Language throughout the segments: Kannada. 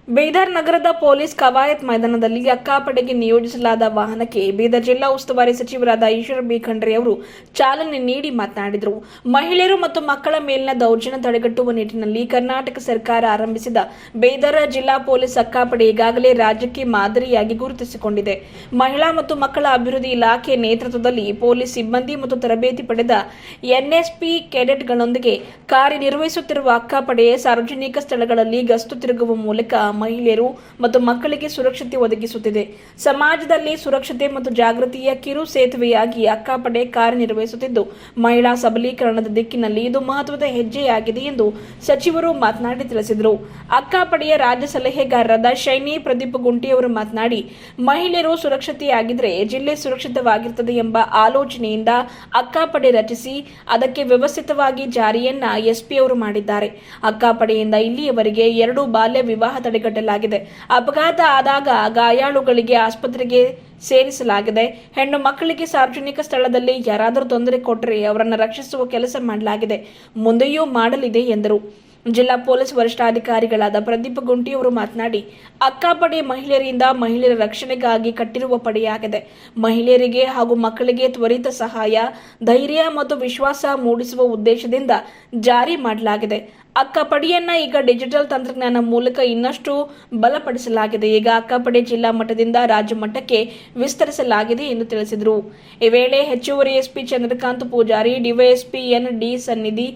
ಬೀದರ್ ನಗರದ ಪೊಲೀಸ್ ಕವಾಯತ್ ಮೈದಾನದಲ್ಲಿ ಅಕ್ಕಾಪಡೆಗೆ ನಿಯೋಜಿಸಲಾದ ವಾಹನಕ್ಕೆ ಬೀದರ್ ಜಿಲ್ಲಾ ಉಸ್ತುವಾರಿ ಸಚಿವರಾದ ಈಶ್ವರ ಬಿ ಖಂಡ್ರೆ ಅವರು ಚಾಲನೆ ನೀಡಿ ಮಾತನಾಡಿದರು. ಮಹಿಳೆಯರು ಮತ್ತು ಮಕ್ಕಳ ಮೇಲಿನ ದೌರ್ಜನ್ಯ ತಡೆಗಟ್ಟುವ ನಿಟ್ಟಿನಲ್ಲಿ ಕರ್ನಾಟಕ ಸರ್ಕಾರ ಆರಂಭಿಸಿದ ಬೀದರ್ ಜಿಲ್ಲಾ ಪೊಲೀಸ್ ಅಕ್ಕಾಪಡೆ ಈಗಾಗಲೇ ರಾಜ್ಯಕ್ಕೆ ಮಾದರಿಯಾಗಿ ಗುರುತಿಸಿಕೊಂಡಿದೆ. ಮಹಿಳಾ ಮತ್ತು ಮಕ್ಕಳ ಅಭಿವೃದ್ಧಿ ಇಲಾಖೆ ನೇತೃತ್ವದಲ್ಲಿ ಪೊಲೀಸ್ ಸಿಬ್ಬಂದಿ ಮತ್ತು ತರಬೇತಿ ಪಡೆದ ಎನ್ಎಸ್ಪಿ ಕೆಡೆಟ್ಗಳೊಂದಿಗೆ ಕಾರ್ಯನಿರ್ವಹಿಸುತ್ತಿರುವ ಅಕ್ಕಾಪಡೆ ಸಾರ್ವಜನಿಕ ಸ್ಥಳಗಳಲ್ಲಿ ಗಸ್ತು ತಿರುಗುವ ಮೂಲಕ ಮಹಿಳೆಯರು ಮತ್ತು ಮಕ್ಕಳಿಗೆ ಸುರಕ್ಷತೆ ಒದಗಿಸುತ್ತಿದೆ. ಸಮಾಜದಲ್ಲಿ ಸುರಕ್ಷತೆ ಮತ್ತು ಜಾಗೃತಿಯ ಕಿರು ಸೇತುವೆಯಾಗಿ ಅಕ್ಕಾಪಡೆ ಕಾರ್ಯನಿರ್ವಹಿಸುತ್ತಿದ್ದು, ಮಹಿಳಾ ಸಬಲೀಕರಣದ ದಿಕ್ಕಿನಲ್ಲಿ ಇದು ಮಹತ್ವದ ಹೆಜ್ಜೆಯಾಗಿದೆ ಎಂದು ಸಚಿವರು ಮಾತನಾಡಿ ತಿಳಿಸಿದರು. ಅಕ್ಕಾಪಡೆಯ ರಾಜ್ಯ ಸಲಹೆಗಾರರಾದ ಶೈನಿ ಪ್ರದೀಪ್ ಗುಂಟಿಯವರು ಮಾತನಾಡಿ, ಮಹಿಳೆಯರು ಸುರಕ್ಷತೆಯಾಗಿದ್ದರೆ ಜಿಲ್ಲೆ ಸುರಕ್ಷಿತವಾಗಿರುತ್ತದೆ ಎಂಬ ಆಲೋಚನೆಯಿಂದ ಅಕ್ಕಾಪಡೆ ರಚಿಸಿ ಅದಕ್ಕೆ ವ್ಯವಸ್ಥಿತವಾಗಿ ಜಾರಿಯನ್ನ ಎಸ್ಪಿ ಅವರು ಮಾಡಿದ್ದಾರೆ. ಅಕ್ಕಾಪಡೆಯಿಂದ ಇಲ್ಲಿಯವರೆಗೆ 2 ಬಾಲ್ಯ ವಿವಾಹ ತಡೆಗಟ್ಟಲಾಗಿದೆ. ಅಪಘಾತ ಆದಾಗ ಗಾಯಾಳುಗಳಿಗೆ ಆಸ್ಪತ್ರೆಗೆ ಸೇರಿಸಲಾಗಿದೆ. ಹೆಣ್ಣು ಮಕ್ಕಳಿಗೆ ಸಾರ್ವಜನಿಕ ಸ್ಥಳದಲ್ಲಿ ಯಾರಾದರೂ ತೊಂದರೆ ಕೊಟ್ಟರೆ ಅವರನ್ನು ರಕ್ಷಿಸುವ ಕೆಲಸ ಮಾಡಲಾಗಿದೆ, ಮುಂದೆಯೂ ಮಾಡಲಿದೆ ಎಂದರು. ಜಿಲ್ಲಾ ಪೊಲೀಸ್ ವರಿಷ್ಠಾಧಿಕಾರಿಗಳಾದ ಪ್ರದೀಪ್ ಗುಂಟಿಯವರು ಮಾತನಾಡಿ, ಅಕ್ಕಾಪಡೆ ಮಹಿಳೆಯರಿಂದ ಮಹಿಳೆಯರ ರಕ್ಷಣೆಗಾಗಿ ಕಟ್ಟಿರುವ ಪಡೆಯಾಗಿದೆ. ಮಹಿಳೆಯರಿಗೆ ಹಾಗೂ ಮಕ್ಕಳಿಗೆ ತ್ವರಿತ ಸಹಾಯ, ಧೈರ್ಯ ಮತ್ತು ವಿಶ್ವಾಸ ಮೂಡಿಸುವ ಉದ್ದೇಶದಿಂದ ಜಾರಿ ಮಾಡಲಾಗಿದೆ. ಅಕ್ಕಾಪಡೆಯನ್ನ ಈಗ ಡಿಜಿಟಲ್ ತಂತ್ರಜ್ಞಾನ ಮೂಲಕ ಇನ್ನಷ್ಟು ಬಲಪಡಿಸಲಾಗಿದೆ. ಈಗ ಅಕ್ಕಾಪಡೆ ಜಿಲ್ಲಾ ಮಟ್ಟದಿಂದ ರಾಜ್ಯ ಮಟ್ಟಕ್ಕೆ ವಿಸ್ತರಿಸಲಾಗಿದೆ ಎಂದು ತಿಳಿಸಿದರು. ಈ ವೇಳೆ ಹೆಚ್ಚುವರಿ SP Chandrakant Pujari, DYSP N D Sannidhi,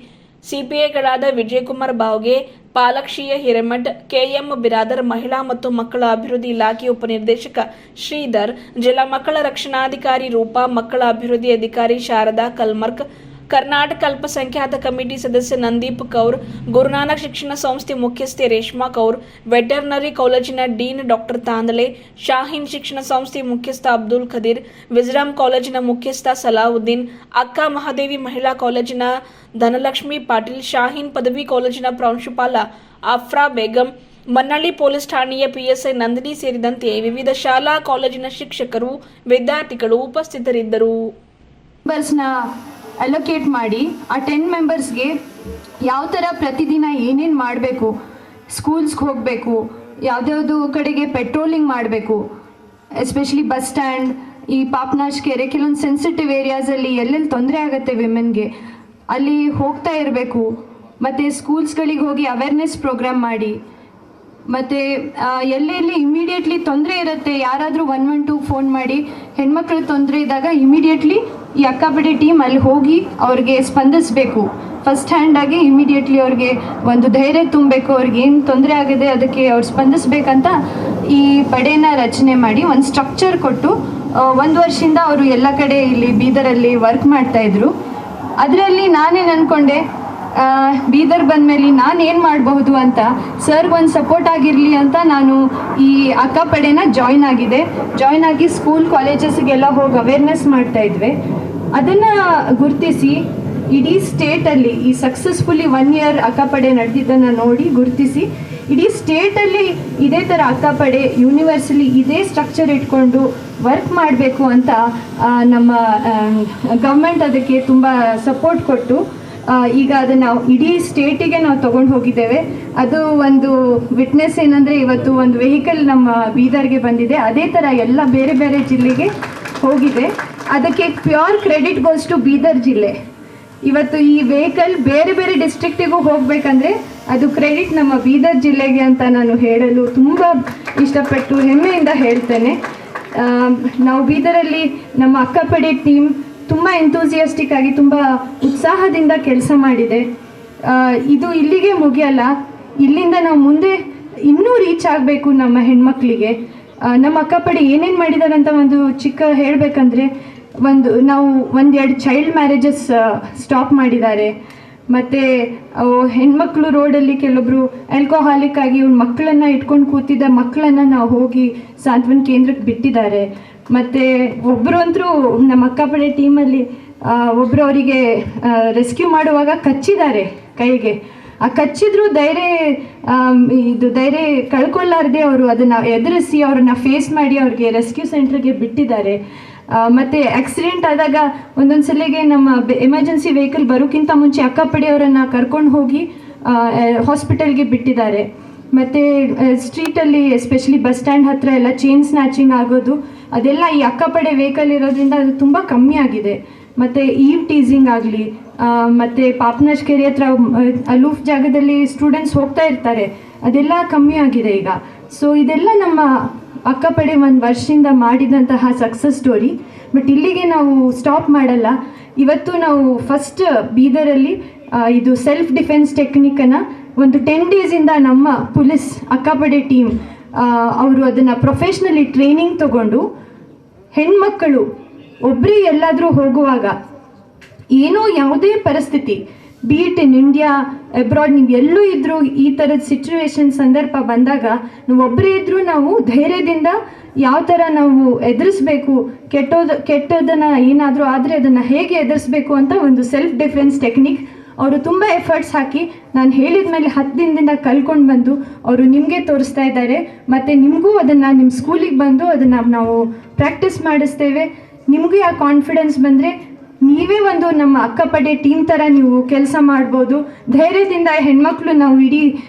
ಸಿಪಿಐಗಳಾದ ವಿಜಯಕುಮಾರ್ ಬಾವ್ಗೆ, ಪಾಲಕ್ಷಿಯ ಹಿರೇಮಠ್, ಕೆಎಂ ಬಿರಾದರ್, ಮಹಿಳಾ ಮತ್ತು ಮಕ್ಕಳ ಅಭಿವೃದ್ಧಿ ಇಲಾಖೆ ಉಪನಿರ್ದೇಶಕ ಶ್ರೀಧರ್, ಜಿಲ್ಲಾ ಮಕ್ಕಳ ರಕ್ಷಣಾಧಿಕಾರಿ ರೂಪಾ, ಮಕ್ಕಳ ಅಭಿವೃದ್ಧಿ ಅಧಿಕಾರಿ ಶಾರದಾ ಕಲ್ಮರ್ಕ್, ಕರ್ನಾಟಕ ಅಲ್ಪಸಂಖ್ಯಾತ ಕಮಿಟಿ ಸದಸ್ಯ ನಂದೀಪ್ ಕೌರ್, ಗುರುನಾನಕ್ ಶಿಕ್ಷಣ ಸಂಸ್ಥೆ ಮುಖ್ಯಸ್ಥೆ ರೇಷ್ಮಾ ಕೌರ್, ವೆಟರ್ನರಿ ಕಾಲೇಜಿನ ಡೀನ್ ಡಾಕ್ಟರ್ ತಾಂದಳೆ, ಶಾಹೀನ್ ಶಿಕ್ಷಣ ಸಂಸ್ಥೆ ಮುಖ್ಯಸ್ಥ ಅಬ್ದುಲ್ ಖದೀರ್, ವಿಜ್ಡಮ್ ಕಾಲೇಜಿನ ಮುಖ್ಯಸ್ಥ ಸಲಾವುದ್ದೀನ್, ಅಕ್ಕಾ ಮಹಾದೇವಿ ಮಹಿಳಾ ಕಾಲೇಜಿನ ಧನಲಕ್ಷ್ಮಿ ಪಾಟೀಲ್, ಶಾಹೀನ್ ಪದವಿ ಕಾಲೇಜಿನ ಪ್ರಾಂಶುಪಾಲ ಅಫ್ರಾ ಬೇಗಂ, ಮನ್ನಳ್ಳಿ ಪೊಲೀಸ್ ಠಾಣೆಯ ಪಿಎಸ್ಐ ನಂದಿನಿ ಸೇರಿದಂತೆ ವಿವಿಧ ಶಾಲಾ ಕಾಲೇಜಿನ ಶಿಕ್ಷಕರು, ವಿದ್ಯಾರ್ಥಿಗಳು ಉಪಸ್ಥಿತರಿದ್ದರು. ಅಲೋಕೇಟ್ ಮಾಡಿ ಆ 10 ಮೆಂಬರ್ಸ್ಗೆ ಯಾವ ಥರ ಪ್ರತಿದಿನ ಏನೇನು ಮಾಡಬೇಕು, ಸ್ಕೂಲ್ಸ್ಗೆ ಹೋಗಬೇಕು, ಯಾವುದ್ಯಾವುದು ಕಡೆಗೆ ಪೆಟ್ರೋಲಿಂಗ್ ಮಾಡಬೇಕು, ಎಸ್ಪೆಷಲಿ ಬಸ್ ಸ್ಟ್ಯಾಂಡ್, ಈ ಪಾಪ್ನಾಶ್ ಕೆರೆ, ಕೆಲವೊಂದು ಸೆನ್ಸಿಟಿವ್ ಏರಿಯಾಸಲ್ಲಿ ಎಲ್ಲೆಲ್ಲಿ ತೊಂದರೆ ಆಗುತ್ತೆ ವಿಮೆನ್ಗೆ ಅಲ್ಲಿ ಹೋಗ್ತಾ ಇರಬೇಕು. ಮತ್ತು ಸ್ಕೂಲ್ಸ್ಗಳಿಗೆ ಹೋಗಿ ಅವೇರ್ನೆಸ್ ಪ್ರೋಗ್ರಾಮ್ ಮಾಡಿ, ಮತ್ತು ಎಲ್ಲೆಲ್ಲಿ ಇಮಿಡಿಯೇಟ್ಲಿ ತೊಂದರೆ ಇರುತ್ತೆ ಯಾರಾದರೂ 112 ಫೋನ್ ಮಾಡಿ ಹೆಣ್ಮಕ್ಳು ತೊಂದರೆ ಇದ್ದಾಗ ಇಮಿಡಿಯೇಟ್ಲಿ ಈ ಅಕ್ಕಾಪಡೆ ಟೀಮ್ ಅಲ್ಲಿ ಹೋಗಿ ಅವ್ರಿಗೆ ಸ್ಪಂದಿಸಬೇಕು. ಫಸ್ಟ್ ಹ್ಯಾಂಡಾಗಿ ಇಮಿಡಿಯೇಟ್ಲಿ ಅವ್ರಿಗೆ ಒಂದು ಧೈರ್ಯ ತುಂಬಬೇಕು, ಅವ್ರಿಗೆ ಏನು ತೊಂದರೆ ಆಗಿದೆ ಅದಕ್ಕೆ ಅವ್ರು ಸ್ಪಂದಿಸ್ಬೇಕಂತ ಈ ಪಡೆನ ರಚನೆ ಮಾಡಿ ಒಂದು ಸ್ಟ್ರಕ್ಚರ್ ಕೊಟ್ಟು 1 ವರ್ಷದಿಂದ ಅವರು ಎಲ್ಲ ಕಡೆ ಇಲ್ಲಿ ಬೀದರಲ್ಲಿ ವರ್ಕ್ ಮಾಡ್ತಾಯಿದ್ರು. ಅದರಲ್ಲಿ ನಾನೇನು ಅಂದ್ಕೊಂಡೆ, ಬೀದರ್ ಬಂದಮೇಲೆ ನಾನು ಏನು ಮಾಡಬಹುದು ಅಂತ ಸರ್ಗೆ ಒಂದು ಸಪೋರ್ಟ್ ಆಗಿರಲಿ ಅಂತ ನಾನು ಈ ಅಕ್ಕಾಪಡೆನ ಜಾಯ್ನ್ ಆಗಿ ಸ್ಕೂಲ್ ಕಾಲೇಜಸ್ಗೆಲ್ಲ ಹೋಗಿ ಅವೇರ್ನೆಸ್ ಮಾಡ್ತಾಯಿದ್ವಿ. ಅದನ್ನು ಗುರುತಿಸಿ ಇಡೀ ಸ್ಟೇಟಲ್ಲಿ ಈ ಸಕ್ಸಸ್ಫುಲಿ 1 ಇಯರ್ ಅಕ್ಕಾಪಡೆ ನಡೆದಿದ್ದನ್ನು ನೋಡಿ ಗುರುತಿಸಿ ಇಡೀ ಸ್ಟೇಟಲ್ಲಿ ಇದೇ ಥರ ಅಕ್ಕಾಪಡೆ ಯೂನಿವರ್ಸಲಿ ಇದೇ ಸ್ಟ್ರಕ್ಚರ್ ಇಟ್ಕೊಂಡು ವರ್ಕ್ ಮಾಡಬೇಕು ಅಂತ ನಮ್ಮ ಗೌರ್ಮೆಂಟ್ ಅದಕ್ಕೆ ತುಂಬ ಸಪೋರ್ಟ್ ಕೊಟ್ಟು ಈಗ ಅದನ್ನು ಇಡೀ ಸ್ಟೇಟಿಗೆ ನಾವು ತೊಗೊಂಡು ಹೋಗಿದ್ದೇವೆ. ಅದು ಒಂದು ವಿಟ್ನೆಸ್ ಏನಂದರೆ ಇವತ್ತು ಒಂದು ವೆಹಿಕಲ್ ನಮ್ಮ ಬೀದರ್ಗೆ ಬಂದಿದೆ, ಅದೇ ಥರ ಎಲ್ಲ ಬೇರೆ ಬೇರೆ ಜಿಲ್ಲೆಗೆ ಹೋಗಿದೆ. ಅದಕ್ಕೆ pure credit goes to Bidar ಜಿಲ್ಲೆ. ಇವತ್ತು ಈ ವೆಹಿಕಲ್ ಬೇರೆ ಬೇರೆ ಡಿಸ್ಟ್ರಿಕ್ಟಿಗೂ ಹೋಗಬೇಕಂದ್ರೆ ಅದು ಕ್ರೆಡಿಟ್ ನಮ್ಮ ಬೀದರ್ ಜಿಲ್ಲೆಗೆ ಅಂತ ನಾನು ಹೇಳಲು ತುಂಬ ಇಷ್ಟಪಟ್ಟು ಹೆಮ್ಮೆಯಿಂದ ಹೇಳ್ತೇನೆ. ನಾವು ಬೀದರಲ್ಲಿ ನಮ್ಮ ಅಕ್ಕಾಪಡೆ ಟೀಮ್ ತುಂಬ ಎಂಥೂಸಿಯಾಸ್ಟಿಕ್ ಆಗಿ ತುಂಬ ಉತ್ಸಾಹದಿಂದ ಕೆಲಸ ಮಾಡಿದೆ. ಇದು ಇಲ್ಲಿಗೆ ಮುಗಿಯಲ್ಲ, ಇಲ್ಲಿಂದ ನಾವು ಮುಂದೆ ಇನ್ನೂ ರೀಚ್ ಆಗಬೇಕು. ನಮ್ಮ ಹೆಣ್ಮಕ್ಳಿಗೆ ನಮ್ಮ ಅಕ್ಕಾಪಡೆ ಏನೇನು ಮಾಡಿದ್ದಾರೆ ಅಂತ ಒಂದು ಚಿಕ್ಕ ಹೇಳಬೇಕಂದ್ರೆ, ನಾವು 1-2 ಚೈಲ್ಡ್ ಮ್ಯಾರೇಜಸ್ ಸ್ಟಾಪ್ ಮಾಡಿದ್ದಾರೆ. ಮತ್ತು ಹೆಣ್ಮಕ್ಳು ರೋಡಲ್ಲಿ ಕೆಲವೊಬ್ಬರು ಆಲ್ಕೋಹಾಲಿಕ್ ಆಗಿ ಇವ್ರ ಮಕ್ಕಳನ್ನು ಇಟ್ಕೊಂಡು ಕೂತಿದ್ದ ಮಕ್ಕಳನ್ನು ನಾವು ಹೋಗಿ ಸಾಂತ್ವನ ಕೇಂದ್ರಕ್ಕೆ ಬಿಟ್ಟಿದ್ದಾರೆ. ಮತ್ತು ಒಬ್ಬರು ಅಂತರೂ ನಮ್ಮ ಅಕ್ಕಾಪಡೆ ಟೀಮಲ್ಲಿ ಒಬ್ಬರು ಅವರಿಗೆ ರೆಸ್ಕ್ಯೂ ಮಾಡುವಾಗ ಕಚ್ಚಿದ್ದಾರೆ ಕೈಗೆ. ಆ ಕಚ್ಚಿದ್ರು ಧೈರ್ಯ ಕಳ್ಕೊಳ್ಳಾರ್ದೆ ಅವರು ಅದನ್ನು ಎದುರಿಸಿ ಅವ್ರನ್ನ ಫೇಸ್ ಮಾಡಿ ಅವ್ರಿಗೆ ರೆಸ್ಕ್ಯೂ ಸೆಂಟ್ರಿಗೆ ಬಿಟ್ಟಿದ್ದಾರೆ. ಮತ್ತು ಆಕ್ಸಿಡೆಂಟ್ ಆದಾಗ ಒಂದೊಂದು ಸಲಿಗೆ ನಮ್ಮ ಎಮರ್ಜೆನ್ಸಿ ವೆಹಿಕಲ್ ಬರೋಕ್ಕಿಂತ ಮುಂಚೆ ಅಕ್ಕಾಪಡೆಯವರನ್ನು ಕರ್ಕೊಂಡು ಹೋಗಿ ಹಾಸ್ಪಿಟಲ್ಗೆ ಬಿಟ್ಟಿದ್ದಾರೆ. ಮತ್ತು ಸ್ಟ್ರೀಟಲ್ಲಿ ಎಸ್ಪೆಷಲಿ ಬಸ್ ಸ್ಟ್ಯಾಂಡ್ ಹತ್ತಿರ ಎಲ್ಲ ಚೈನ್ ಸ್ನ್ಯಾಚಿಂಗ್ ಆಗೋದು ಅದೆಲ್ಲ ಈ ಅಕ್ಕಪಡೆ ವೆಹಿಕಲ್ ಇರೋದ್ರಿಂದ ಅದು ತುಂಬ ಕಮ್ಮಿ ಆಗಿದೆ. ಮತ್ತು ಈವ್ ಟೀಸಿಂಗ್ ಆಗಲಿ, ಮತ್ತು ಪಾಪನಾಶ್ ಕೆರೆ ಹತ್ರ ಅಲೂಫ್ ಜಾಗದಲ್ಲಿ ಸ್ಟೂಡೆಂಟ್ಸ್ ಹೋಗ್ತಾ ಇರ್ತಾರೆ, ಅದೆಲ್ಲ ಕಮ್ಮಿ ಆಗಿದೆ ಈಗ. ಸೊ ಇದೆಲ್ಲ ನಮ್ಮ ಅಕ್ಕಪಡೆ ಒಂದು ವರ್ಷದಿಂದ ಮಾಡಿದಂತಹ ಸಕ್ಸಸ್ ಸ್ಟೋರಿ. ಬಟ್ ಇಲ್ಲಿಗೆ ನಾವು ಸ್ಟಾಪ್ ಮಾಡಲ್ಲ. ಇವತ್ತು ನಾವು ಫಸ್ಟ್ ಬೀದರಲ್ಲಿ ಇದು ಸೆಲ್ಫ್ ಡಿಫೆನ್ಸ್ ಟೆಕ್ನಿಕನ್ನು ಒಂದು 10 ಡೇಸಿಂದ ನಮ್ಮ ಪೊಲೀಸ್ ಅಕ್ಕಪಡೆ ಟೀಮ್ ಅವರು ಅದನ್ನು ಪ್ರೊಫೆಷ್ನಲಿ ಟ್ರೈನಿಂಗ್ ತಗೊಂಡು ಹೆಣ್ಮಕ್ಕಳು ಒಬ್ಬರೇ ಎಲ್ಲಾದರೂ ಹೋಗುವಾಗ ಏನೋ ಯಾವುದೇ ಪರಿಸ್ಥಿತಿ ಬೀಟ್ ಇನ್ ಇಂಡಿಯಾ ಅಬ್ರಾಡ್ ನೀವು ಎಲ್ಲೂ ಇದ್ದರೂ ಈ ಥರದ ಸಿಚುವೇಶನ್ ಸಂದರ್ಭ ಬಂದಾಗ ನಾವು ಒಬ್ಬರೇ ಇದ್ದರೂ ನಾವು ಧೈರ್ಯದಿಂದ ಯಾವ ಥರ ನಾವು ಎದುರಿಸ್ಬೇಕು, ಕೆಟ್ಟದನ್ನು ಏನಾದರೂ ಆದರೆ ಅದನ್ನು ಹೇಗೆ ಎದುರಿಸ್ಬೇಕು ಅಂತ ಒಂದು ಸೆಲ್ಫ್ ಡಿಫೆನ್ಸ್ ಟೆಕ್ನಿಕ್ ಅವರು ತುಂಬ ಎಫರ್ಟ್ಸ್ ಹಾಕಿ ನಾನು ಹೇಳಿದ ಮೇಲೆ 10 ದಿನದಿಂದ ಕಲ್ಕೊಂಡು ಬಂದು ಅವರು ನಿಮಗೆ ತೋರಿಸ್ತಾ ಇದ್ದಾರೆ. ಮತ್ತು ನಿಮಗೂ ಅದನ್ನು ನಿಮ್ಮ ಸ್ಕೂಲಿಗೆ ಬಂದು ಅದನ್ನು ನಾವು ಪ್ರಾಕ್ಟೀಸ್ ಮಾಡಿಸ್ತೇವೆ. ನಿಮಗೂ ಆ ಕಾನ್ಫಿಡೆನ್ಸ್ ಬಂದರೆ ನೀವೇ ಒಂದು ನಮ್ಮ ಅಕ್ಕಪಡೆ ಟೀಮ್ ಥರ ನೀವು ಕೆಲಸ ಮಾಡ್ಬೋದು. ಧೈರ್ಯದಿಂದ ಹೆಣ್ಮಕ್ಳು ನಾವು ಇಡೀ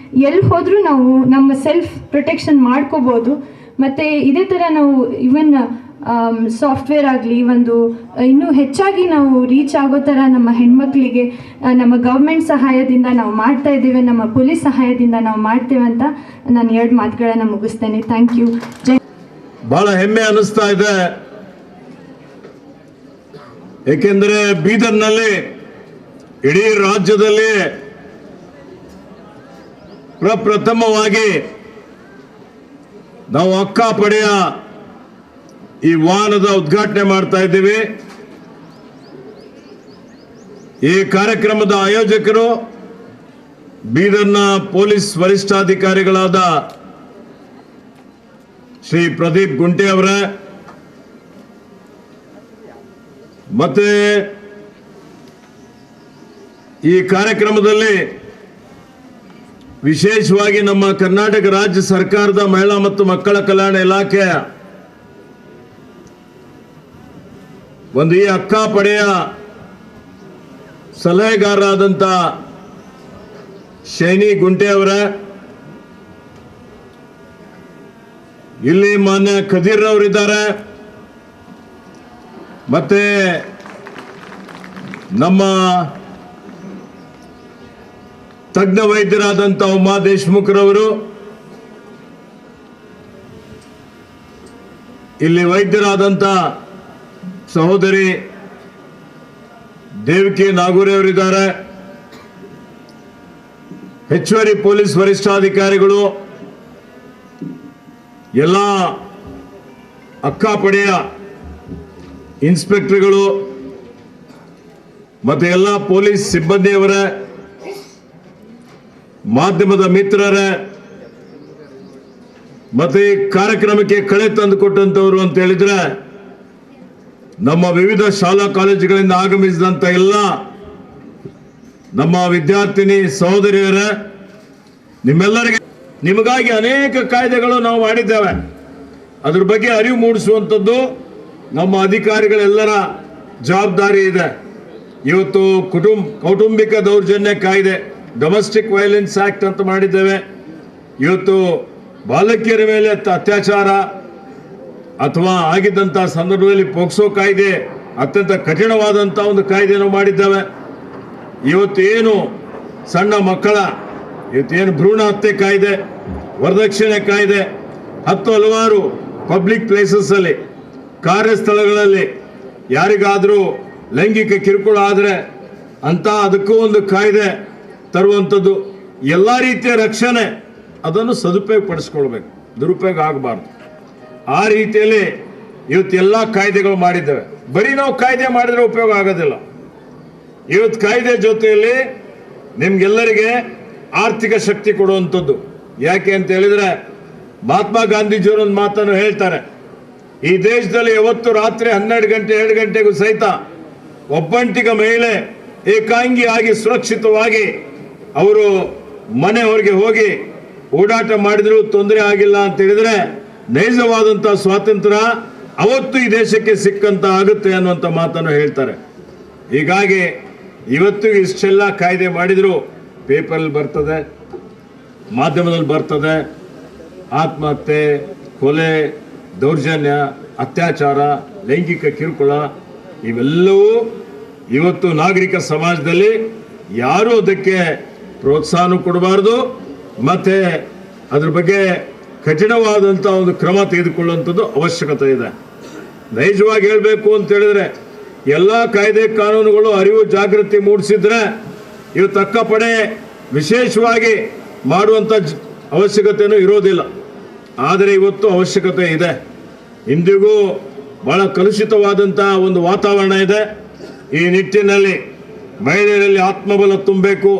ಎಲ್ಲಿ ಹೋದರೂ ನಾವು ನಮ್ಮ ಸೆಲ್ಫ್ ಪ್ರೊಟೆಕ್ಷನ್ ಮಾಡ್ಕೋಬೋದು. ಮತ್ತು ಇದೇ ಥರ ನಾವು ಇವನ್ ಸಾಫ್ಟ್ವೇರ್ ಆಗಲಿ ಒಂದು ಇನ್ನೂ ಹೆಚ್ಚಾಗಿ ನಾವು ರೀಚ್ ಆಗೋ ಥರ ನಮ್ಮ ಹೆಣ್ಮಕ್ಳಿಗೆ ನಮ್ಮ ಗೌರ್ಮೆಂಟ್ ಸಹಾಯದಿಂದ ನಾವು ಮಾಡ್ತಾ ಇದ್ದೇವೆ, ನಮ್ಮ ಪೊಲೀಸ್ ಸಹಾಯದಿಂದ ನಾವು ಮಾಡ್ತೇವೆ ಅಂತ ನಾನು 2 ಮಾತುಗಳನ್ನು ಮುಗಿಸ್ತೇನೆ. Thank you. ಬಹಳ ಹೆಮ್ಮೆ ಅನ್ನಿಸ್ತಾ ಇದೆ. ಏಕೆಂದರೆ ಬೀದರ್ನಲ್ಲಿ ಇಡೀ ರಾಜ್ಯದಲ್ಲಿ ಪ್ರಪ್ರಥಮವಾಗಿ ನಾವು ಅಕ್ಕಪಡೆಯ ಈ ವಾಹನದ ಉದ್ಘಾಟನೆ ಮಾಡ್ತಾ ಇದ್ದೀವಿ. ಈ ಕಾರ್ಯಕ್ರಮದ ಆಯೋಜಕರು ಬೀದರ್ನ ಪೊಲೀಸ್ ವರಿಷ್ಠಾಧಿಕಾರಿಗಳಾದ ಶ್ರೀ ಪ್ರದೀಪ್ ಗುಂಟೆ ಅವರೇ, ಮತ್ತೆ ಈ ಕಾರ್ಯಕ್ರಮದಲ್ಲಿ ವಿಶೇಷವಾಗಿ ನಮ್ಮ ಕರ್ನಾಟಕ ರಾಜ್ಯ ಸರ್ಕಾರದ ಮಹಿಳಾ ಮತ್ತು ಮಕ್ಕಳ ಕಲ್ಯಾಣ ಇಲಾಖೆಯ ಒಂದು ಈ ಅಕ್ಕಪಡೆಯ ಸಲಹೆಗಾರರಾದಂಥ ಶೈನಿ ಗುಂಟೆ ಅವರ, ಇಲ್ಲಿ ಮಾನ್ಯ ಖದೀರ್ ಅವರಿದ್ದಾರೆ, ಮತ್ತೆ ನಮ್ಮ ತಜ್ಞ ವೈದ್ಯರಾದಂಥ ಉಮಾ ದೇಶಮುಖ್ರವರು, ಇಲ್ಲಿ ವೈದ್ಯರಾದಂಥ ಸಹೋದರಿ ದೇವಕಿ ನಾಗೂರಿ ಅವರಿದ್ದಾರೆ, ಹೆಚ್ಚುವರಿ ಪೊಲೀಸ್ ವರಿಷ್ಠಾಧಿಕಾರಿಗಳು, ಎಲ್ಲ ಅಕ್ಕಪಡೆಯ ಇನ್ಸ್ಪೆಕ್ಟರ್ಗಳು ಮತ್ತೆ ಎಲ್ಲ ಪೊಲೀಸ್ ಸಿಬ್ಬಂದಿಯವರ, ಮಾಧ್ಯಮದ ಮಿತ್ರರೇ, ಮತ್ತೆ ಈ ಕಾರ್ಯಕ್ರಮಕ್ಕೆ ಕಳೆ ತಂದುಕೊಟ್ಟಂತವರು ಅಂತ ಹೇಳಿದ್ರೆ ನಮ್ಮ ವಿವಿಧ ಶಾಲಾ ಕಾಲೇಜುಗಳಿಂದ ಆಗಮಿಸಿದಂತ ಎಲ್ಲ ನಮ್ಮ ವಿದ್ಯಾರ್ಥಿನಿ ಸಹೋದರಿಯರೇ, ನಿಮ್ಮೆಲ್ಲರಿಗೆ ನಿಮಗಾಗಿ ಅನೇಕ ಕಾಯ್ದೆಗಳು ನಾವು ಮಾಡಿದ್ದೇವೆ. ಅದ್ರ ಬಗ್ಗೆ ಅರಿವು ಮೂಡಿಸುವಂಥದ್ದು ನಮ್ಮ ಅಧಿಕಾರಿಗಳೆಲ್ಲರ ಜವಾಬ್ದಾರಿ ಇದೆ. ಇವತ್ತು ಕೌಟುಂಬಿಕ ದೌರ್ಜನ್ಯ ಕಾಯ್ದೆ, ಡೊಮೆಸ್ಟಿಕ್ ವೈಲೆನ್ಸ್ ಆಕ್ಟ್ ಅಂತ ಮಾಡಿದ್ದೇವೆ. ಇವತ್ತು ಬಾಲಕಿಯರ ಮೇಲೆ ಅತ್ಯಾಚಾರ ಅಥವಾ ಆಗಿದ್ದಂಥ ಸಂದರ್ಭದಲ್ಲಿ ಪೋಕ್ಸೋ ಕಾಯ್ದೆ, ಅತ್ಯಂತ ಕಠಿಣವಾದಂಥ ಒಂದು ಕಾಯ್ದೆಯನ್ನು ಮಾಡಿದ್ದೇವೆ. ಇವತ್ತೇನು ಸಣ್ಣ ಮಕ್ಕಳ ಇವತ್ತೇನು ಭ್ರೂಣ ಹತ್ಯೆ ಕಾಯ್ದೆ, ವರದಕ್ಷಿಣೆ ಕಾಯ್ದೆ, ಹಲವಾರು ಪಬ್ಲಿಕ್ ಪ್ಲೇಸಸ್ಸಲ್ಲಿ, ಕಾರ್ಯಸ್ಥಳಗಳಲ್ಲಿ ಯಾರಿಗಾದರೂ ಲೈಂಗಿಕ ಕಿರುಕುಳ ಆದರೆ ಅಂತ ಅದಕ್ಕೂ ಒಂದು ಕಾಯ್ದೆ ತರುವಂಥದ್ದು. ಎಲ್ಲ ರೀತಿಯ ರಕ್ಷಣೆ ಅದನ್ನು ಸದುಪಯೋಗ ಪಡಿಸ್ಕೊಳ್ಬೇಕು, ದುರುಪಯೋಗ ಆಗಬಾರ್ದು. ಆ ರೀತಿಯಲ್ಲಿ ಇವತ್ತೆಲ್ಲ ಕಾಯ್ದೆಗಳು ಮಾಡಿದ್ದೇವೆ. ಬರೀ ನಾವು ಕಾಯ್ದೆ ಮಾಡಿದ್ರೆ ಉಪಯೋಗ ಆಗೋದಿಲ್ಲ. ಇವತ್ತು ಕಾಯ್ದೆ ಜೊತೆಯಲ್ಲಿ ನಿಮ್ಗೆಲ್ಲರಿಗೆ ಆರ್ಥಿಕ ಶಕ್ತಿ ಕೊಡುವಂಥದ್ದು. ಯಾಕೆ ಅಂತ ಹೇಳಿದ್ರೆ ಮಹಾತ್ಮ ಗಾಂಧೀಜಿಯವರು ಒಂದು ಮಾತನ್ನು ಹೇಳ್ತಾರೆ, ಈ ದೇಶದಲ್ಲಿ ಯಾವತ್ತು ರಾತ್ರಿ 12 ಗಂಟೆ 2 ಗಂಟೆಗೂ ಸಹಿತ ಒಬ್ಬಂಟಿಗ ಮಹಿಳೆ ಏಕಾಂಗಿಯಾಗಿ ಸುರಕ್ಷಿತವಾಗಿ ಅವರು ಮನೆ ಹೊರಗೆ ಹೋಗಿ ಓಡಾಟ ಮಾಡಿದ್ರು ತೊಂದರೆ ಆಗಿಲ್ಲ ಅಂತ ಹೇಳಿದ್ರೆ ನೈಜವಾದಂಥ ಸ್ವಾತಂತ್ರ್ಯ ಅವತ್ತು ಈ ದೇಶಕ್ಕೆ ಸಿಕ್ಕಂತ ಆಗುತ್ತೆ ಅನ್ನುವಂಥ ಮಾತನ್ನು ಹೇಳ್ತಾರೆ. ಹೀಗಾಗಿ ಇವತ್ತು ಇಷ್ಟೆಲ್ಲ ಕಾಯ್ದೆ ಮಾಡಿದ್ರು ಪೇಪರಲ್ಲಿ ಬರ್ತದೆ, ಮಾಧ್ಯಮದಲ್ಲಿ ಬರ್ತದೆ. ಆತ್ಮಹತ್ಯೆ, ಕೊಲೆ, ದೌರ್ಜನ್ಯ, ಅತ್ಯಾಚಾರ, ಲೈಂಗಿಕ ಕಿರುಕುಳ ಇವೆಲ್ಲವೂ ಇವತ್ತು ನಾಗರಿಕ ಸಮಾಜದಲ್ಲಿ ಯಾರೂ ಅದಕ್ಕೆ ಪ್ರೋತ್ಸಾಹ ಕೊಡಬಾರ್ದು, ಮತ್ತು ಅದ್ರ ಬಗ್ಗೆ ಕಠಿಣವಾದಂಥ ಒಂದು ಕ್ರಮ ತೆಗೆದುಕೊಳ್ಳುವಂಥದ್ದು ಅವಶ್ಯಕತೆ ಇದೆ. ನೈಜವಾಗಿ ಹೇಳಬೇಕು ಅಂತ ಹೇಳಿದ್ರೆ ಎಲ್ಲ ಕಾಯ್ದೆ ಕಾನೂನುಗಳು ಅರಿವು ಜಾಗೃತಿ ಮೂಡಿಸಿದ್ರೆ ಇವತ್ತು ಅಕ್ಕಪಡೆ ವಿಶೇಷವಾಗಿ ಮಾಡುವಂಥ ಅವಶ್ಯಕತೆಯೂ ಇರೋದಿಲ್ಲ. ಆದರೆ ಇವತ್ತು ಅವಶ್ಯಕತೆ ಇದೆ. ಇಂದಿಗೂ ಬಹಳ ಕಲುಷಿತವಾದಂಥ ಒಂದು ವಾತಾವರಣ ಇದೆ. ಈ ನಿಟ್ಟಿನಲ್ಲಿ ಮಹಿಳೆಯರಲ್ಲಿ ಆತ್ಮಬಲ ತುಂಬಬೇಕು,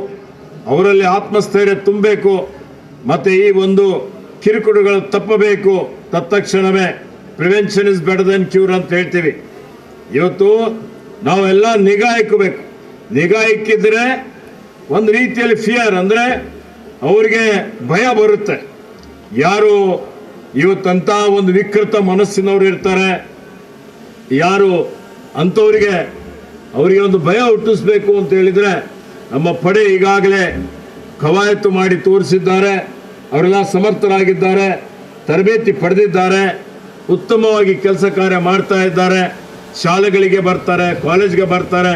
ಅವರಲ್ಲಿ ಆತ್ಮಸ್ಥೈರ್ಯ ತುಂಬಬೇಕು, ಮತ್ತು ಈ ಒಂದು ಕಿರುಕುಳಗಳು ತಪ್ಪಬೇಕು. ತತ್ಕ್ಷಣವೇ prevention is better than cure ಅಂತ ಹೇಳ್ತೀವಿ. ಇವತ್ತು ನಾವೆಲ್ಲ ನಿಗಾ ಇಕ್ಕಬೇಕು. ನಿಗಾ ಇಕ್ಕಿದ್ರೆ ಒಂದು ರೀತಿಯಲ್ಲಿ ಫಿಯರ್, ಅಂದರೆ ಅವರಿಗೆ ಭಯ ಬರುತ್ತೆ. ಯಾರು ಇವತ್ತಂಥ ಒಂದು ವಿಕೃತ ಮನಸ್ಸಿನವ್ರು ಇರ್ತಾರೆ, ಯಾರು ಅಂಥವರಿಗೆ ಅವರಿಗೆ ಒಂದು ಭಯ ಹುಟ್ಟಿಸ್ಬೇಕು ಅಂತ ಹೇಳಿದರೆ ನಮ್ಮ ಪಡೆ ಈಗಾಗಲೇ ಕವಾಯತು ಮಾಡಿ ತೋರಿಸಿದ್ದಾರೆ. ಅವರೆಲ್ಲ ಸಮರ್ಥರಾಗಿದ್ದಾರೆ, ತರಬೇತಿ ಪಡೆದಿದ್ದಾರೆ, ಉತ್ತಮವಾಗಿ ಕೆಲಸ ಕಾರ್ಯ ಮಾಡ್ತಾ ಇದ್ದಾರೆ. ಶಾಲೆಗಳಿಗೆ ಬರ್ತಾರೆ, ಕಾಲೇಜ್ಗೆ ಬರ್ತಾರೆ.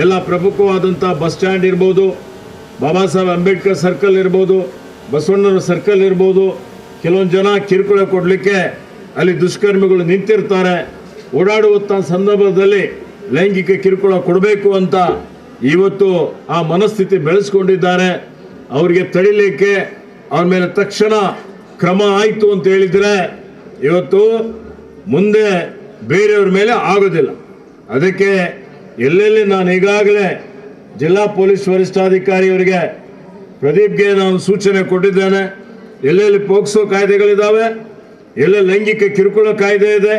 ಎಲ್ಲ ಪ್ರಮುಖವಾದಂಥ ಬಸ್ ಸ್ಟ್ಯಾಂಡ್ ಇರ್ಬೋದು, ಬಾಬಾ ಸಾಹೇಬ್ ಅಂಬೇಡ್ಕರ್ ಸರ್ಕಲ್ ಇರ್ಬೋದು, ಬಸವಣ್ಣನ ಸರ್ಕಲ್ ಇರ್ಬೋದು. ಕೆಲವೊಂದು ಜನ ಕಿರುಕುಳ ಕೊಡಲಿಕ್ಕೆ ಅಲ್ಲಿ ದುಷ್ಕರ್ಮಿಗಳು ನಿಂತಿರ್ತಾರೆ. ಓಡಾಡುವಂಥ ಸಂದರ್ಭದಲ್ಲಿ ಲೈಂಗಿಕ ಕಿರುಕುಳ ಕೊಡಬೇಕು ಅಂತ ಇವತ್ತು ಆ ಮನಸ್ಥಿತಿ ಬೆಳೆಸ್ಕೊಂಡಿದ್ದಾರೆ. ಅವರಿಗೆ ತಡಿಲಿಕ್ಕೆ ಅವ್ರ ಮೇಲೆ ತಕ್ಷಣ ಕ್ರಮ ಆಯಿತು ಅಂತ ಹೇಳಿದರೆ ಇವತ್ತು ಮುಂದೆ ಬೇರೆಯವ್ರ ಮೇಲೆ ಆಗೋದಿಲ್ಲ. ಅದಕ್ಕೆ ಎಲ್ಲೆಲ್ಲಿ ನಾನು ಈಗಾಗಲೇ ಜಿಲ್ಲಾ ಪೊಲೀಸ್ ವರಿಷ್ಠಾಧಿಕಾರಿಯವರಿಗೆ ಪ್ರದೀಪ್ಗೆ ನಾನು ಸೂಚನೆ ಕೊಟ್ಟಿದ್ದೇನೆ. ಎಲ್ಲೆಲ್ಲಿ ಪೋಕ್ಸೋ ಕಾಯ್ದೆಗಳಿದ್ದಾವೆ, ಎಲ್ಲೆಲ್ಲಿ ಲೈಂಗಿಕ ಕಿರುಕುಳ ಕಾಯ್ದೆ ಇದೆ,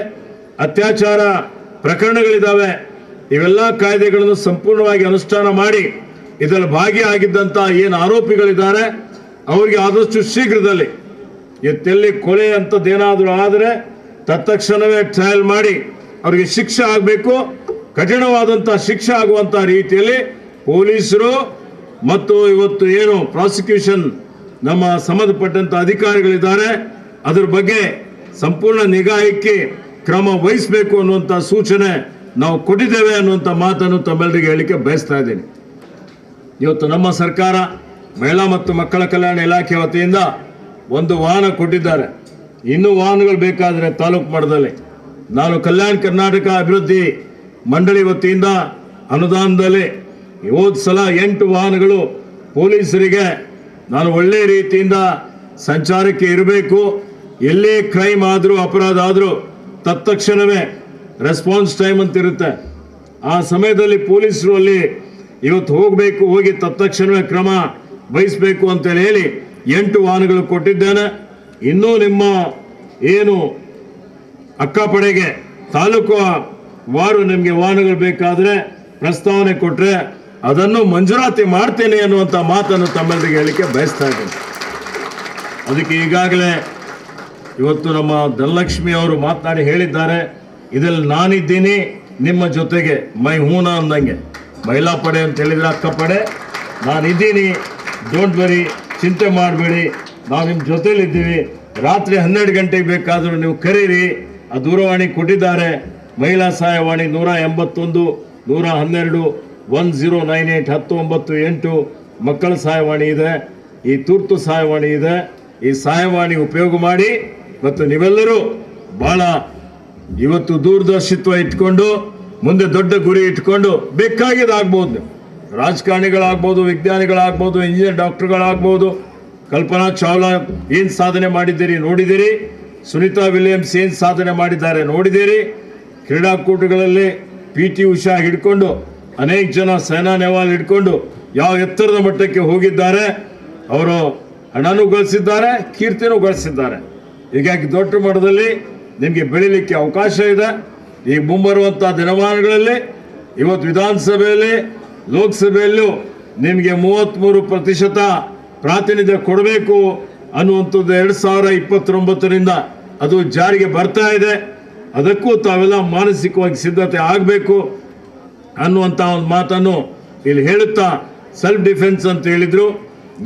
ಅತ್ಯಾಚಾರ ಪ್ರಕರಣಗಳಿದ್ದಾವೆ, ಇವೆಲ್ಲ ಕಾಯ್ದೆಗಳನ್ನು ಸಂಪೂರ್ಣವಾಗಿ ಅನುಷ್ಠಾನ ಮಾಡಿ ಇದರಲ್ಲಿ ಭಾಗಿಯಾಗಿದ್ದಂಥ ಏನು ಆರೋಪಿಗಳಿದ್ದಾರೆ ಅವರಿಗೆ ಆದಷ್ಟು ಶೀಘ್ರದಲ್ಲಿ ಎತ್ತೆಲ್ಲಿ ಕೊಲೆ ಅಂಥದ್ದೇನಾದರೂ ಆದರೆ ತತ್ಕ್ಷಣವೇ ಟ್ರಯಲ್ ಮಾಡಿ ಅವರಿಗೆ ಶಿಕ್ಷೆ ಆಗಬೇಕು. ಕಠಿಣವಾದಂಥ ಶಿಕ್ಷೆ ಆಗುವಂಥ ರೀತಿಯಲ್ಲಿ ಪೊಲೀಸರು ಮತ್ತು ಇವತ್ತು ಏನು ಪ್ರಾಸಿಕ್ಯೂಷನ್ ನಮ್ಮ ಸಂಬಂಧಪಟ್ಟಂಥ ಅಧಿಕಾರಿಗಳಿದ್ದಾರೆ ಅದ್ರ ಬಗ್ಗೆ ಸಂಪೂರ್ಣ ನಿಗಾ ಇಕ್ಕಿ ಕ್ರಮ ವಹಿಸಬೇಕು ಅನ್ನುವಂಥ ಸೂಚನೆ ನಾವು ಕೊಟ್ಟಿದ್ದೇವೆ ಅನ್ನುವಂಥ ಮಾತನ್ನು ತಮ್ಮೆಲ್ಲರಿಗೆ ಹೇಳಲಿಕ್ಕೆ ಬಯಸ್ತಾ ಇದ್ದೀನಿ. ಇವತ್ತು ನಮ್ಮ ಸರ್ಕಾರ ಮಹಿಳಾ ಮತ್ತು ಮಕ್ಕಳ ಕಲ್ಯಾಣ ಇಲಾಖೆ ವತಿಯಿಂದ ಒಂದು ವಾಹನ ಕೊಟ್ಟಿದ್ದಾರೆ. ಇನ್ನೂ ವಾಹನಗಳು ಬೇಕಾದರೆ ತಾಲೂಕು ಮಟ್ಟದಲ್ಲಿ ನಾನು ಕಲ್ಯಾಣ ಕರ್ನಾಟಕ ಅಭಿವೃದ್ಧಿ ಮಂಡಳಿ ವತಿಯಿಂದ ಅನುದಾನದಲ್ಲಿ ಹೋದ ಸಲ 8 ವಾಹನಗಳು ಪೊಲೀಸರಿಗೆ ನಾನು ಒಳ್ಳೆಯ ರೀತಿಯಿಂದ ಸಂಚಾರಕ್ಕೆ ಇರಬೇಕು. ಎಲ್ಲೇ ಕ್ರೈಮ್ ಆದರೂ ಅಪರಾಧ ಆದರೂ ತತ್ಕ್ಷಣವೇ ರೆಸ್ಪಾನ್ಸ್ ಟೈಮ್ ಅಂತ ಇರುತ್ತೆ. ಆ ಸಮಯದಲ್ಲಿ ಪೊಲೀಸರು ಅಲ್ಲಿ ಇವತ್ತು ಹೋಗಬೇಕು, ಹೋಗಿ ತತ್ಕ್ಷಣವೇ ಕ್ರಮ ವಹಿಸಬೇಕು ಅಂತೇಳಿ ಹೇಳಿ 8 ವಾಹನಗಳು ಕೊಟ್ಟಿದ್ದೇನೆ. ಇನ್ನೂ ನಿಮ್ಮ ಏನು ಅಕ್ಕಪಡೆಗೆ ತಾಲೂಕು ವಾರು ನಿಮಗೆ ವಾಹನಗಳು ಬೇಕಾದರೆ ಪ್ರಸ್ತಾವನೆ ಕೊಟ್ಟರೆ ಅದನ್ನು ಮಂಜೂರಾತಿ ಮಾಡ್ತೇನೆ ಅನ್ನುವಂಥ ಮಾತನ್ನು ತಮ್ಮೆಲ್ಲರಿಗೆ ಹೇಳಲಿಕ್ಕೆ ಬಯಸ್ತಾ ಇದ್ದೇನೆ. ಅದಕ್ಕೆ ಈಗಾಗಲೇ ಇವತ್ತು ನಮ್ಮ ಧನಲಕ್ಷ್ಮಿ ಅವರು ಮಾತನಾಡಿ ಹೇಳಿದ್ದಾರೆ, ಇದರಲ್ಲಿ ನಾನಿದ್ದೀನಿ ನಿಮ್ಮ ಜೊತೆಗೆ, ಮೈ ಹೂನ ಅಂದಂಗೆ. ಮಹಿಳಾ ಪಡೆ ಅಂತ ಹೇಳಿದರೆ ಅಕ್ಕ ಪಡೆ, ನಾನಿದ್ದೀನಿ, ಡೋಂಟ್ ವರಿ, ಚಿಂತೆ ಮಾಡಬೇಡಿ, ನಾವು ನಿಮ್ಮ ಜೊತೆಲಿದ್ದೀವಿ. ರಾತ್ರಿ 12 ಗಂಟೆಗೆ ಬೇಕಾದರೂ ನೀವು ಕರೀರಿ. ಆ ದೂರವಾಣಿ ಕೊಟ್ಟಿದ್ದಾರೆ, ಮಹಿಳಾ ಸಹಾಯವಾಣಿ 181 112 1098 1998. ಮಕ್ಕಳ ಸಹಾಯವಾಣಿ ಇದೆ, ಈ ತುರ್ತು ಸಹಾಯವಾಣಿ ಇದೆ. ಈ ಸಹಾಯವಾಣಿ ಉಪಯೋಗ ಮಾಡಿ. ಮತ್ತು ನೀವೆಲ್ಲರೂ ಭಾಳ ಇವತ್ತು ದೂರದರ್ಶಿತ್ವ ಇಟ್ಕೊಂಡು ಮುಂದೆ ದೊಡ್ಡ ಗುರಿ ಇಟ್ಕೊಂಡು ಬೇಕಾಗಿದ್ದಾಗ್ಬೋದು. ನೀವು ರಾಜಕಾರಣಿಗಳಾಗ್ಬೋದು, ವಿಜ್ಞಾನಿಗಳಾಗ್ಬೋದು, ಇಂಜಿನಿಯರ್ ಡಾಕ್ಟರ್ಗಳಾಗ್ಬೋದು. ಕಲ್ಪನಾ ಚಾವ್ಲಾ ಏನು ಸಾಧನೆ ಮಾಡಿದ್ದೀರಿ ನೋಡಿದ್ದೀರಿ, ಸುನೀತಾ ವಿಲಿಯಮ್ಸ್ ಏನು ಸಾಧನೆ ಮಾಡಿದ್ದಾರೆ ನೋಡಿದ್ದೀರಿ. ಕ್ರೀಡಾಕೂಟಗಳಲ್ಲಿ PT ಉಷಾ ಹಿಡ್ಕೊಂಡು ಅನೇಕ ಜನ, ಸೈನಾ ನೆಹ್ವಾಲ್ ಹಿಡ್ಕೊಂಡು ಯಾವ ಎತ್ತರದ ಮಟ್ಟಕ್ಕೆ ಹೋಗಿದ್ದಾರೆ. ಅವರು ಹಣನೂ ಗಳಿಸಿದ್ದಾರೆ, ಕೀರ್ತಿನೂ ಗಳಿಸಿದ್ದಾರೆ. ಹೀಗಾಗಿ ದೊಡ್ಡ ಮಟ್ಟದಲ್ಲಿ ನಿಮಗೆ ಬೆಳೀಲಿಕ್ಕೆ ಅವಕಾಶ ಇದೆ. ಈ ಮುಂಬರುವಂಥ ದಿನಮಾನಗಳಲ್ಲಿ ಇವತ್ತು ವಿಧಾನಸಭೆಯಲ್ಲಿ, ಲೋಕಸಭೆಯಲ್ಲೂ ನಿಮಗೆ 33% ಪ್ರಾತಿನಿಧ್ಯ ಕೊಡಬೇಕು ಅನ್ನುವಂಥದ್ದು 2029ರಿಂದ ಅದು ಜಾರಿಗೆ ಬರ್ತಾ ಇದೆ. ಅದಕ್ಕೂ ತಾವೆಲ್ಲ ಮಾನಸಿಕವಾಗಿ ಸಿದ್ಧತೆ ಆಗಬೇಕು ಅನ್ನುವಂಥ ಒಂದು ಮಾತನ್ನು ಇಲ್ಲಿ ಹೇಳುತ್ತಾ, ಸೆಲ್ಫ್ ಡಿಫೆನ್ಸ್ ಅಂತ ಹೇಳಿದರು.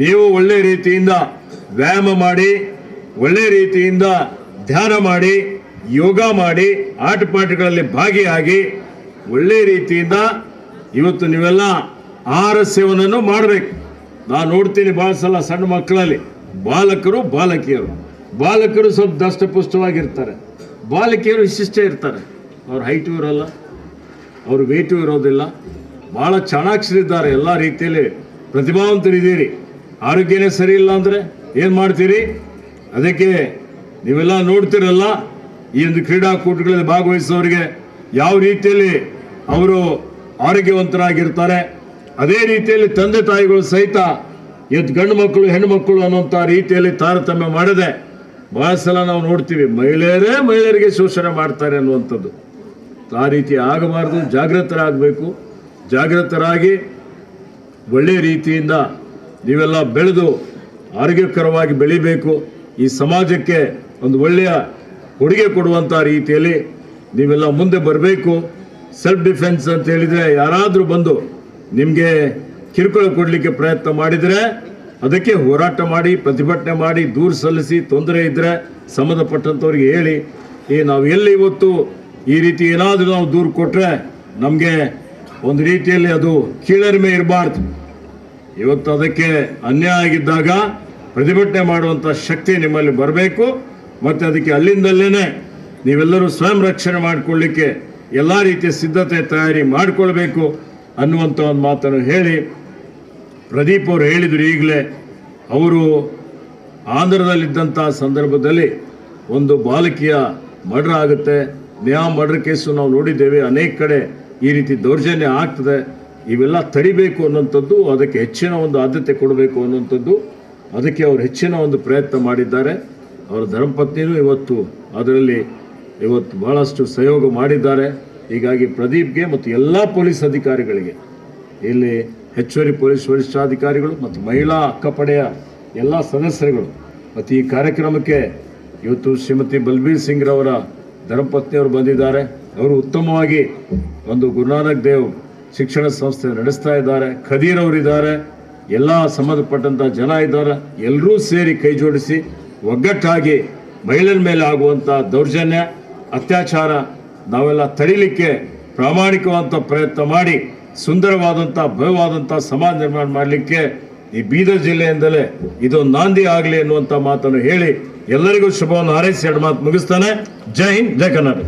ನೀವು ಒಳ್ಳೆ ರೀತಿಯಿಂದ ವ್ಯಾಯಾಮ ಮಾಡಿ, ಒಳ್ಳೆ ರೀತಿಯಿಂದ ಧ್ಯಾನ ಮಾಡಿ, ಯೋಗ ಮಾಡಿ, ಆಟಪಾಠಗಳಲ್ಲಿ ಭಾಗಿಯಾಗಿ ಒಳ್ಳೆ ರೀತಿಯಿಂದ ಇವತ್ತು ನೀವೆಲ್ಲ ಆಹಾರ ಸೇವನೆಯನ್ನು ಮಾಡಬೇಕು. ನಾನು ನೋಡ್ತೀನಿ ಭಾಳ ಸಲ ಸಣ್ಣ ಮಕ್ಕಳಲ್ಲಿ ಬಾಲಕರು ಬಾಲಕರು ಸ್ವಲ್ಪ ದಷ್ಟಪುಷ್ಟವಾಗಿರ್ತಾರೆ, ಬಾಲಕಿಯರು ಇಷ್ಟಿಷ್ಟೇ ಇರ್ತಾರೆ. ಅವ್ರ ಹೈಟು ಇರೋಲ್ಲ, ಅವ್ರ ವೇಟು ಇರೋದಿಲ್ಲ, ಭಾಳ ಚಾಣಾಕ್ಷರಿದ್ದಾರೆ, ಎಲ್ಲ ರೀತಿಯಲ್ಲಿ ಪ್ರತಿಭಾವಂತರಿದ್ದೀರಿ. ಆರೋಗ್ಯನೇ ಸರಿ ಇಲ್ಲ ಅಂದರೆ ಏನು ಮಾಡ್ತೀರಿ? ಅದಕ್ಕೆ ನೀವೆಲ್ಲ ನೋಡ್ತಿರಲ್ಲ, ಈ ಒಂದು ಕ್ರೀಡಾಕೂಟಗಳಲ್ಲಿ ಭಾಗವಹಿಸೋರಿಗೆ ಯಾವ ರೀತಿಯಲ್ಲಿ ಅವರು ಆರೋಗ್ಯವಂತರಾಗಿರ್ತಾರೆ, ಅದೇ ರೀತಿಯಲ್ಲಿ ತಂದೆ ತಾಯಿಗಳು ಸಹಿತ ಇವತ್ತು ಗಂಡು ಮಕ್ಕಳು ಹೆಣ್ಣು ಮಕ್ಕಳು ಅನ್ನೋಂಥ ರೀತಿಯಲ್ಲಿ ತಾರತಮ್ಯ ಮಾಡದೆ ಬಹಳ ಸಲ ನಾವು ನೋಡ್ತೀವಿ, ಮಹಿಳೆಯರಿಗೆ ಶೋಷಣೆ ಮಾಡ್ತಾರೆ ಅನ್ನುವಂಥದ್ದು. ಆ ರೀತಿ ಆಗಬಾರ್ದು, ಜಾಗೃತರಾಗಬೇಕು. ಜಾಗೃತರಾಗಿ ಒಳ್ಳೆಯ ರೀತಿಯಿಂದ ನೀವೆಲ್ಲ ಬೆಳೆದು ಆರೋಗ್ಯಕರವಾಗಿ ಬೆಳಿಬೇಕು. ಈ ಸಮಾಜಕ್ಕೆ ಒಂದು ಒಳ್ಳೆಯ ಕೊಡುಗೆ ಕೊಡುವಂಥ ರೀತಿಯಲ್ಲಿ ನೀವೆಲ್ಲ ಮುಂದೆ ಬರಬೇಕು. ಸೆಲ್ಫ್ ಡಿಫೆನ್ಸ್ ಅಂತ ಹೇಳಿದರೆ ಯಾರಾದರೂ ಬಂದು ನಿಮಗೆ ಕಿರುಕುಳ ಕೊಡಲಿಕ್ಕೆ ಪ್ರಯತ್ನ ಮಾಡಿದರೆ ಅದಕ್ಕೆ ಹೋರಾಟ ಮಾಡಿ, ಪ್ರತಿಭಟನೆ ಮಾಡಿ, ದೂರು ಸಲ್ಲಿಸಿ, ತೊಂದರೆ ಇದ್ದರೆ ಸಂಬಂಧಪಟ್ಟಂಥವ್ರಿಗೆ ಹೇಳಿ, ನಾವು ಎಲ್ಲಿ ಇವತ್ತು ಈ ರೀತಿ ಏನಾದರೂ ನಾವು ದೂರು ಕೊಟ್ಟರೆ ನಮಗೆ ಒಂದು ರೀತಿಯಲ್ಲಿ ಅದು ಕೀಳರಿಮೆ ಇರಬಾರ್ದು. ಇವತ್ತು ಅದಕ್ಕೆ ಅನ್ಯಾಯ ಆಗಿದ್ದಾಗ ಪ್ರತಿಭಟನೆ ಮಾಡುವಂಥ ಶಕ್ತಿ ನಿಮ್ಮಲ್ಲಿ ಬರಬೇಕು. ಮತ್ತು ಅದಕ್ಕೆ ಅಲ್ಲಿಂದಲ್ಲೇ ನೀವೆಲ್ಲರೂ ಸ್ವಯಂ ರಕ್ಷಣೆ ಮಾಡಿಕೊಳ್ಳಿಕ್ಕೆ ಎಲ್ಲ ರೀತಿಯ ಸಿದ್ಧತೆ ತಯಾರಿ ಮಾಡಿಕೊಳ್ಬೇಕು ಅನ್ನುವಂಥ ಒಂದು ಮಾತನ್ನು ಹೇಳಿ, ಪ್ರದೀಪ್ ಅವರು ಹೇಳಿದರು ಈಗಲೇ, ಅವರು ಆಂಧ್ರದಲ್ಲಿದ್ದಂಥ ಸಂದರ್ಭದಲ್ಲಿ ಒಂದು ಬಾಲಕಿಯ ಮರ್ಡರ್ ಆಗುತ್ತೆ. ಮರ್ಡರ್ ಕೇಸು ನಾವು ನೋಡಿದ್ದೇವೆ, ಅನೇಕ ಕಡೆ ಈ ರೀತಿ ದೌರ್ಜನ್ಯ ಆಗ್ತದೆ. ಇವೆಲ್ಲ ತಡಿಬೇಕು ಅನ್ನೋಂಥದ್ದು, ಅದಕ್ಕೆ ಹೆಚ್ಚಿನ ಒಂದು ಆದ್ಯತೆ ಕೊಡಬೇಕು ಅನ್ನೋಂಥದ್ದು, ಅದಕ್ಕೆ ಅವರು ಹೆಚ್ಚಿನ ಒಂದು ಪ್ರಯತ್ನ ಮಾಡಿದ್ದಾರೆ. ಅವರ ಧರ್ಮಪತ್ನಿಯೂ ಇವತ್ತು ಅದರಲ್ಲಿ ಬಹಳಷ್ಟು ಸಹಯೋಗ ಮಾಡಿದ್ದಾರೆ. ಹೀಗಾಗಿ ಪ್ರದೀಪ್ಗೆ ಮತ್ತು ಎಲ್ಲ ಪೊಲೀಸ್ ಅಧಿಕಾರಿಗಳಿಗೆ, ಇಲ್ಲಿ ಹೆಚ್ಚುವರಿ ಪೊಲೀಸ್ ವರಿಷ್ಠಾಧಿಕಾರಿಗಳು ಮತ್ತು ಮಹಿಳಾ ಅಕ್ಕಪಡೆಯ ಎಲ್ಲ ಸದಸ್ಯರುಗಳು ಮತ್ತು ಈ ಕಾರ್ಯಕ್ರಮಕ್ಕೆ ಇವತ್ತು ಶ್ರೀಮತಿ ಬಲ್ಬೀರ್ ಸಿಂಗ್ ರವರ ಧರ್ಮಪತ್ನಿಯವರು ಬಂದಿದ್ದಾರೆ. ಅವರು ಉತ್ತಮವಾಗಿ ಒಂದು ಗುರುನಾನಕ್ ದೇವ್ ಶಿಕ್ಷಣ ಸಂಸ್ಥೆ ನಡೆಸ್ತಾ ಇದ್ದಾರೆ. ಖದೀರ್ ಅವರಿದ್ದಾರೆ, ಎಲ್ಲ ಸಂಬಂಧಪಟ್ಟಂಥ ಜನ ಇದ್ದಾರೆ. ಎಲ್ಲರೂ ಸೇರಿ ಕೈ ಜೋಡಿಸಿ ಒಗ್ಗಟ್ಟಾಗಿ ಮಹಿಳೆಯರ ಮೇಲೆ ಆಗುವಂಥ ದೌರ್ಜನ್ಯ, ಅತ್ಯಾಚಾರ ನಾವೆಲ್ಲ ತಡಿಲಿಕ್ಕೆ ಪ್ರಾಮಾಣಿಕವಾದಂಥ ಪ್ರಯತ್ನ ಮಾಡಿ ಸುಂದರವಾದಂಥ ಭವ್ಯವಾದಂಥ ಸಮಾಜ ನಿರ್ಮಾಣ ಮಾಡಲಿಕ್ಕೆ ಈ ಬೀದರ್ ಜಿಲ್ಲೆಯಿಂದಲೇ ಇದೊಂದು ನಾಂದಿ ಆಗಲಿ ಅನ್ನುವಂಥ ಮಾತನ್ನು ಹೇಳಿ ಎಲ್ಲರಿಗೂ ಶುಭವನ್ನು ಹಾರೈಸಿ ಎರಡು ಮಾತು ಮುಗಿಸ್ತಾನೆ. ಜೈ ಹಿಂದ್, ಜೈ ಕರ್ನಾಟಕ.